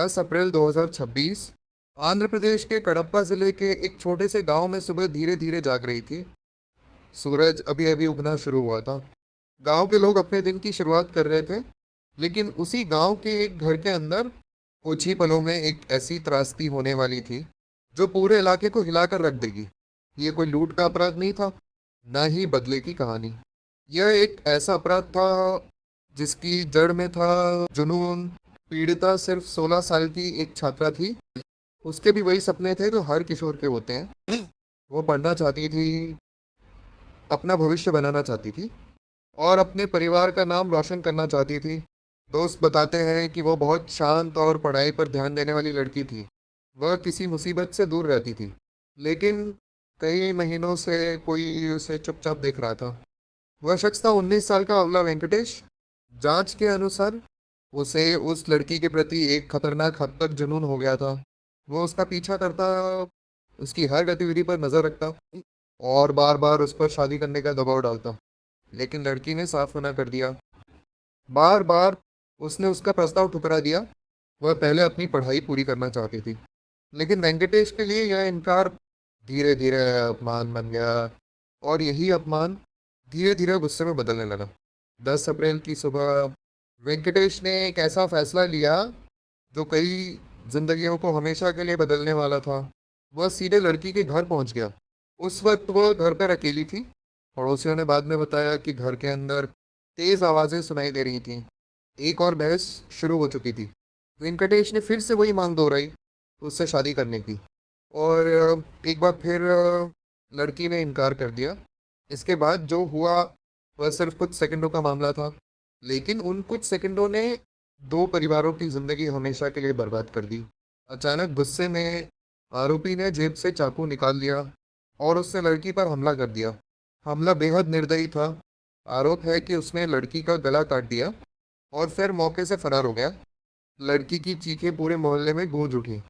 10 अप्रैल 2026 आंध्र प्रदेश के कडप्पा जिले के एक छोटे से गांव में सुबह धीरे धीरे जाग रही थी। सूरज अभी अभी उगना शुरू हुआ था। गांव के लोग अपने दिन की शुरुआत कर रहे थे, लेकिन उसी गांव के एक घर के अंदर कुछ ही पलों में एक ऐसी त्रासदी होने वाली थी जो पूरे इलाके को हिलाकर रख देगी। ये कोई लूट का अपराध नहीं था, न ही बदले की कहानी। यह एक ऐसा अपराध था जिसकी जड़ में था जुनून। पीड़िता सिर्फ 16 साल की एक छात्रा थी। उसके भी वही सपने थे जो हर किशोर के होते हैं। वो पढ़ना चाहती थी, अपना भविष्य बनाना चाहती थी और अपने परिवार का नाम रोशन करना चाहती थी। दोस्त बताते हैं कि वो बहुत शांत और पढ़ाई पर ध्यान देने वाली लड़की थी। वह किसी मुसीबत से दूर रहती थी, लेकिन कई महीनों से कोई उसे चुपचाप देख रहा था। वह शख्स था 19 साल का अवला वेंकटेश। जांच के अनुसार उसे उस लड़की के प्रति एक खतरनाक हद तक जुनून हो गया था। वो उसका पीछा करता, उसकी हर गतिविधि पर नजर रखता और बार बार उस पर शादी करने का दबाव डालता। लेकिन लड़की ने साफ मना कर दिया। बार बार उसने उसका प्रस्ताव ठुकरा दिया। वह पहले अपनी पढ़ाई पूरी करना चाहती थी, लेकिन वेंकटेश के लिए यह इनकार धीरे धीरे अपमान बन गया और यही अपमान धीरे धीरे गुस्से में बदलने लगा। 10 अप्रैल की सुबह वेंकटेश ने एक ऐसा फैसला लिया जो कई जिंदगियों को हमेशा के लिए बदलने वाला था। वह सीधे लड़की के घर पहुंच गया। उस वक्त वह घर पर अकेली थी। पड़ोसियों ने बाद में बताया कि घर के अंदर तेज आवाजें सुनाई दे रही थीं। एक और बहस शुरू हो चुकी थी। वेंकटेश ने फिर से वही मांग दोहराई, उससे शादी करने की। और एक बार फिर लड़की ने इनकार कर दिया। इसके बाद जो हुआ वह सिर्फ कुछ सेकंडों का मामला था, लेकिन उन कुछ सेकंडों ने दो परिवारों की जिंदगी हमेशा के लिए बर्बाद कर दी। अचानक गुस्से में आरोपी ने जेब से चाकू निकाल लिया और उसने लड़की पर हमला कर दिया। हमला बेहद निर्दयी था। आरोप है कि उसने लड़की का गला काट दिया और फिर मौके से फरार हो गया। लड़की की चीखें पूरे मोहल्ले में गूंज उठी।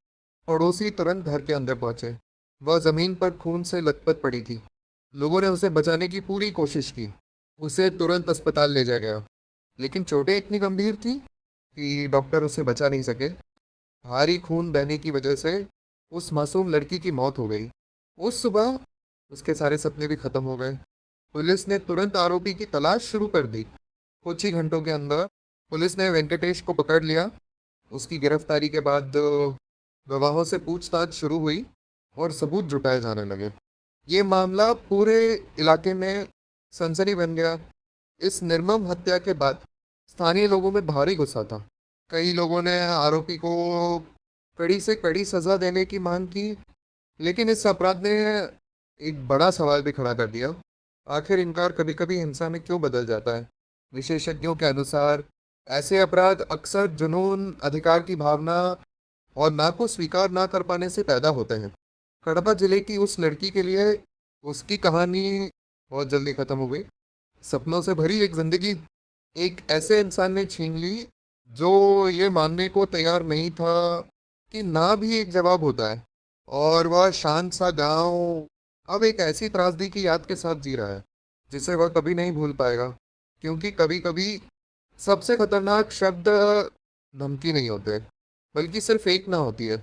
पड़ोसी तुरंत घर के अंदर पहुंचे। वह जमीन पर खून से लथपथ पड़ी थी। लोगों ने उसे बचाने की पूरी कोशिश की। उसे तुरंत अस्पताल ले जाया गया, लेकिन चोटें इतनी गंभीर थी कि डॉक्टर उसे बचा नहीं सके। भारी खून बहने की वजह से उस मासूम लड़की की मौत हो गई। उस सुबह उसके सारे सपने भी खत्म हो गए। पुलिस ने तुरंत आरोपी की तलाश शुरू कर दी। कुछ ही घंटों के अंदर पुलिस ने वेंकटेश को पकड़ लिया। उसकी गिरफ्तारी के बाद गवाहों से पूछताछ शुरू हुई और सबूत जुटाए जाने लगे। ये मामला पूरे इलाके में सनसनी बन गया। इस निर्मम हत्या के बाद स्थानीय लोगों में भारी गुस्सा था। कई लोगों ने आरोपी को कड़ी से कड़ी सजा देने की मांग की, लेकिन इस अपराध ने एक बड़ा सवाल भी खड़ा कर दिया। आखिर इनकार कभी कभी हिंसा में क्यों बदल जाता है? विशेषज्ञों के अनुसार ऐसे अपराध अक्सर जुनून, अधिकार की भावना और ना को स्वीकार ना कर पाने से पैदा होते हैं। कड़पा जिले की उस लड़की के लिए उसकी कहानी बहुत जल्दी खत्म हो गई। सपनों से भरी एक जिंदगी एक ऐसे इंसान ने छीन ली जो ये मानने को तैयार नहीं था कि ना भी एक जवाब होता है। और वह शांत सा गांव अब एक ऐसी त्रासदी की याद के साथ जी रहा है जिसे वह कभी नहीं भूल पाएगा। क्योंकि कभी कभी सबसे खतरनाक शब्द धमकी नहीं होते, बल्कि सिर्फ एक ना होती है।